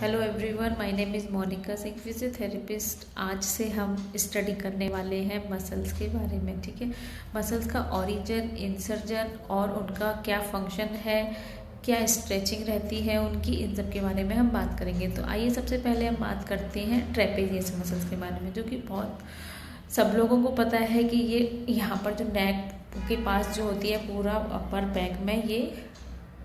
Hello everyone, my name is Monika Singh, physiotherapist. आज से हम स्टडी करने वाले हैं मसल्स के बारे में। ठीक है, मसल्स का ओरिजिन, इंसर्जन और उनका क्या फंक्शन है, क्या स्ट्रेचिंग रहती है उनकी, इन सब के बारे में हम बात करेंगे। तो आइए सबसे पहले हम बात करते हैं ट्रेपेजियस मसल्स के बारे में, जो कि बहुत सब लोगों को पता है कि ये यहाँ पर जो नेक के पास जो होती है पूरा अपर बैक में, ये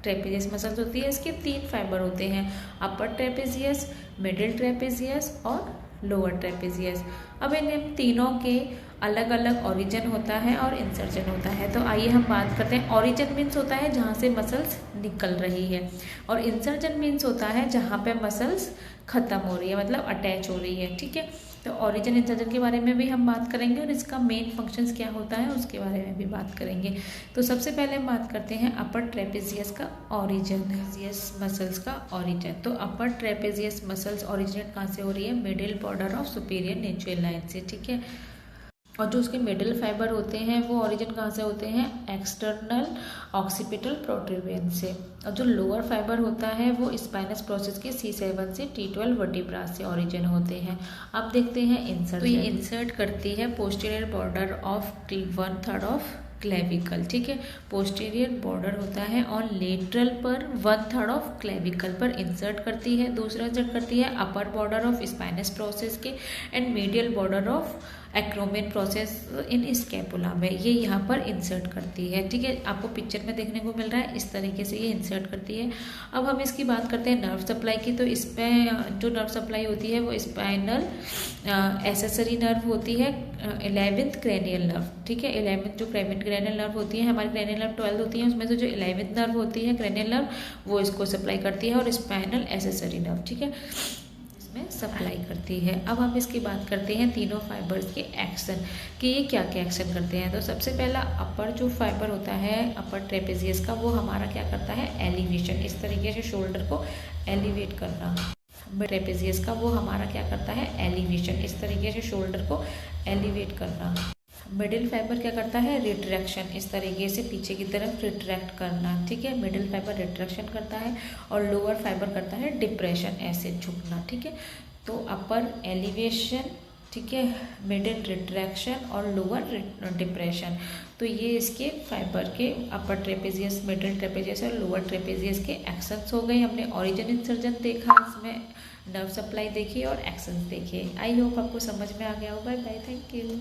ट्रेपेजियस मसल्स होती है। इसके 3 फाइबर होते हैं, अपर ट्रेपेजियस, मिडिल ट्रेपेजियस और लोअर ट्रेपेजियस। अब इन तीनों के अलग अलग ओरिजिन होता है और इंसर्जन होता है। तो आइए हम बात करते हैं। ओरिजिन मीन्स होता है जहाँ से मसल्स निकल रही है, और इंसर्जन मीन्स होता है जहाँ पे मसल्स खत्म हो रही है, मतलब अटैच हो रही है। ठीक है, तो ओरिजिन इंसर्जन के बारे में भी हम बात करेंगे और इसका मेन फंक्शंस क्या होता है उसके बारे में भी बात करेंगे। तो सबसे पहले हम बात करते हैं अपर ट्रेपेजियस का ओरिजिन, मसल्स का ओरिजिन। तो अपर ट्रेपेजियस मसल्स ओरिजिनेट कहाँ से हो रही है? Middle border of superior natural line से। ठीक है, और जो उसके मिडिल फाइबर होते हैं वो ओरिजिन कहाँ से होते हैं? एक्सटर्नल ऑक्सीपिटल प्रोट्रूबियंस से। और जो लोअर फाइबर होता है वो स्पाइनस प्रोसेस के C7 से T12 वर्टिब्रा से ओरिजिन होते हैं। अब देखते हैं इंसर्ट। तो ये इंसर्ट करती है posterior border of 1/3 of clavicle. ठीक है, पोस्टीरियर बॉर्डर होता है और लेटरल पर 1/3 ऑफ क्लेविकल पर इंसर्ट करती है। दूसरा इंसर्ट करती है upper border of spinous process के and medial border of acromion process in scapula में, ये यहाँ पर इंसर्ट करती है। ठीक है, आपको पिक्चर में देखने को मिल रहा है, इस तरीके से ये इंसर्ट करती है। अब हम इसकी बात करते हैं नर्व सप्लाई की। तो इसमें जो नर्व सप्लाई होती है वो स्पाइनल एसेसरी नर्व होती है, 11th क्रेनियल नर्व। ठीक है, 11th जो क्रेनियल नर्व होती है, हमारी क्रेनियल नर्व 12 होती है, उसमें से जो 11th नर्व होती है क्रेनियल नर्व, वो इसको सप्लाई करती है, और स्पाइनल एसेसरी नर्व, ठीक है, सप्लाई करती है। अब हम इसकी बात करते हैं तीनों फाइबर्स के एक्शन, कि ये क्या क्या एक्शन करते हैं। तो सबसे पहला अपर जो फाइबर होता है अपर ट्रेपेजियस का, वो हमारा क्या करता है? एलिवेशन, इस तरीके से शोल्डर को एलिवेट करना। ट्रेपेजियस का वो हमारा क्या करता है? एलिवेशन, इस तरीके से शोल्डर को एलिवेट करना। मिडिल फाइबर क्या करता है? रिट्रैक्शन, इस तरीके से पीछे की तरफ रिट्रैक्ट करना। ठीक है, मिडिल फाइबर रिट्रैक्शन करता है और लोअर फाइबर करता है डिप्रेशन, ऐसे झुकना। ठीक है, तो अपर एलिवेशन, ठीक है, मिडिल रिट्रैक्शन और लोअर डिप्रेशन। तो ये इसके फाइबर के अपर ट्रेपेजियस, मिडिल ट्रेपेजियस और लोअर ट्रेपेजियस के एक्शंस हो गए। हमने ओरिजिन इंसर्जन देखा, इसमें नर्व सप्लाई देखी और एक्शंस देखे। आई होप आपको समझ में आ गया होगा। Bye, thank you.